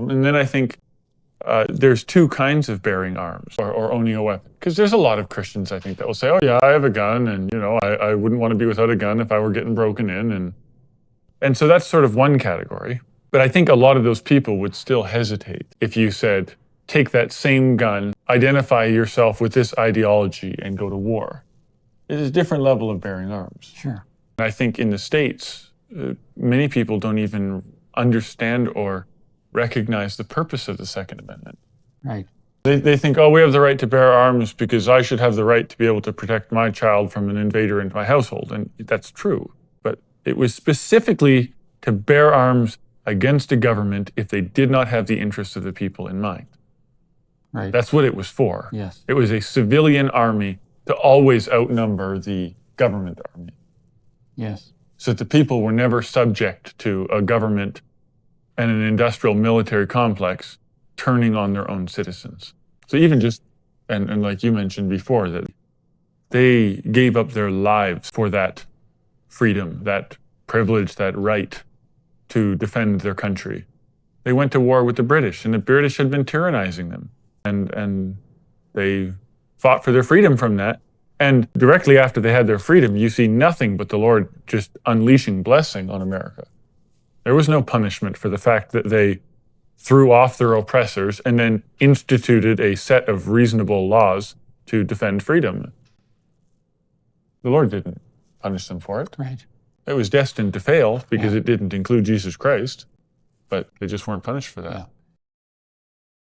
problem. And then I think there's two kinds of bearing arms or owning a weapon. Because there's a lot of Christians, I think, that will say, oh yeah, I have a gun, and I wouldn't want to be without a gun if I were getting broken in. And so that's sort of one category. But I think a lot of those people would still hesitate if you said, take that same gun, identify yourself with this ideology, and go to war. It is a different level of bearing arms. Sure. I think in the States, many people don't even understand or recognize the purpose of the Second Amendment. Right. They think, oh, we have the right to bear arms because I should have the right to be able to protect my child from an invader into my household. And that's true. But it was specifically to bear arms against a government if they did not have the interests of the people in mind. Right. That's what it was for. Yes. It was a civilian army to always outnumber the government army. Yes. So that the people were never subject to a government and an industrial military complex turning on their own citizens. So even just, and like you mentioned before, that they gave up their lives for that freedom, that privilege, that right to defend their country. They went to war with the British, and the British had been tyrannizing them. And they fought for their freedom from that. And directly after they had their freedom, you see nothing but the Lord just unleashing blessing on America. There was no punishment for the fact that they threw off their oppressors and then instituted a set of reasonable laws to defend freedom. The Lord didn't punish them for it. Right. It was destined to fail because it didn't include Jesus Christ, but they just weren't punished for that. Yeah.